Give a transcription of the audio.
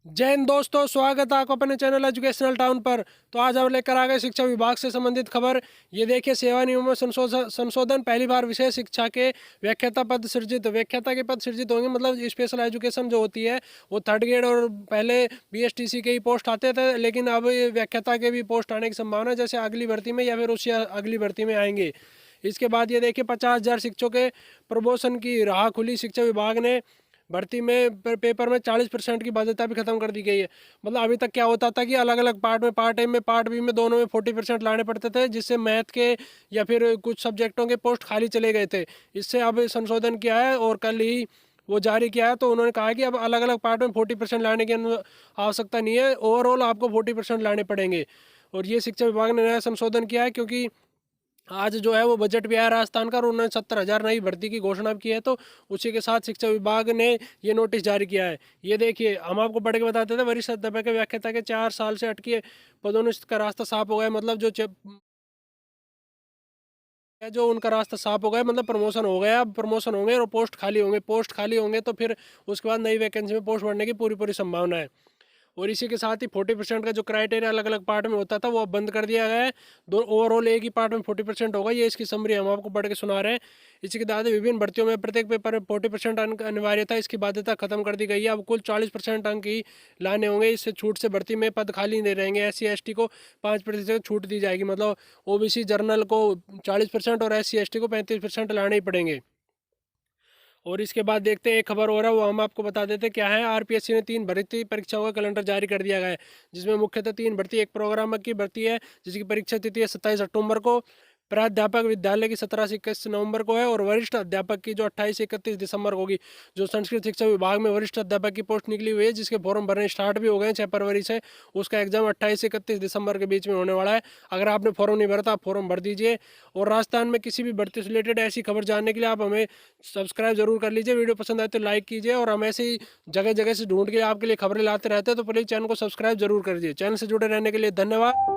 जय हिंद दोस्तों, स्वागत है आपको अपने चैनल एजुकेशनल टाउन पर। तो आज हम लेकर आ गए शिक्षा विभाग से संबंधित खबर। ये देखिए, सेवा नियमों में संशोधन पहली बार विषय शिक्षा के व्याख्याता पद सृजित। व्याख्याता के पद सृजित होंगे, मतलब स्पेशल एजुकेशन जो होती है वो थर्ड ग्रेड और पहले बीएसटीसी के ही पोस्ट आते थे, लेकिन अब ये व्याख्याता के भी पोस्ट आने की संभावना है, जैसे अगली भर्ती में या फिर उससे अगली भर्ती में आएंगे। इसके बाद ये देखिए, 50,000 शिक्षकों के प्रमोशन की राह खुली। शिक्षा विभाग ने भर्ती में पेपर में 40% की बाध्यता भी खत्म कर दी गई है। मतलब अभी तक क्या होता था कि अलग अलग पार्ट में, पार्ट ए में, पार्ट बी में, दोनों में 40% लाने पड़ते थे, जिससे मैथ के या फिर कुछ सब्जेक्टों के पोस्ट खाली चले गए थे। इससे अब संशोधन किया है और कल ही वो जारी किया है। तो उन्होंने कहा कि अब अलग अलग पार्ट में 40% लाने की आवश्यकता नहीं है, ओवरऑल आपको 40% लाने पड़ेंगे। और ये शिक्षा विभाग ने नया संशोधन किया है, क्योंकि आज जो है वो बजट भी आया राजस्थान का और उन्होंने 70,000 नई भर्ती की घोषणा की है। तो उसी के साथ शिक्षा विभाग ने ये नोटिस जारी किया है। ये देखिए, हम आपको पढ़ के बताते थे, वरिष्ठ अध्यापक के व्याख्याता के 4 साल से अटके पदोन्नति का रास्ता साफ हो गया। मतलब जो उनका रास्ता साफ हो गया, मतलब प्रमोशन हो गया। अब प्रमोशन होंगे और पोस्ट खाली होंगे तो फिर उसके बाद नई वैकेंसी में पोस्ट बढ़ने की पूरी पूरी संभावना है। और इसी के साथ ही 40% का जो क्राइटेरिया अलग अलग पार्ट में होता था वो अब बंद कर दिया गया है। दो ओवरऑल एक ही पार्ट में 40% होगा। ये इसकी समरी हम आपको पढ़ के सुना रहे हैं। इसी के साथ ही विभिन्न भर्तियों में प्रत्येक पेपर में 40% अंक अनिवार्य था, इसकी बाध्यता खत्म कर दी गई है। अब कुल 40% अंक ही लाने होंगे। इससे छूट से भर्ती में पद खाली नहीं रहेंगे। SC ST को 5% छूट दी जाएगी। मतलब OBC जर्नल को 40% और SC ST को 35% लाने ही पड़ेंगे। और इसके बाद देखते हैं, एक खबर हो रहा है वो हम आपको बता देते क्या है। RPSC ने 3 भर्ती परीक्षाओं का कैलेंडर जारी कर दिया गया है, जिसमें मुख्यतः 3 भर्ती, एक प्रोग्रामर की भर्ती है जिसकी परीक्षा तिथि है 27 अक्टूबर को। प्राध्यापक विद्यालय की 17 से 21 नवंबर को है। और वरिष्ठ अध्यापक की जो 28 से 31 दिसंबर को होगी। जो संस्कृत शिक्षा विभाग में वरिष्ठ अध्यापक की पोस्ट निकली हुई है, जिसके फॉर्म भरने स्टार्ट भी हो गए 6 फरवरी से, उसका एग्जाम 28 से 31 दिसंबर के बीच में होने वाला है। अगर आपने फॉर्म नहीं भरा तो आप फॉर्म भर दीजिए। और राजस्थान में किसी भी भर्ती से रिलेटेड ऐसी खबर जानने के लिए आप हमें सब्सक्राइब जरूर कर लीजिए। वीडियो पसंद आए तो लाइक कीजिए। और हम ऐसे ही जगह जगह से ढूंढ के आपके लिए खबरें लाते रहते हैं, तो प्लीज़ चैनल को सब्सक्राइब जरूर कर दीजिए। चैनल से जुड़े रहने के लिए धन्यवाद।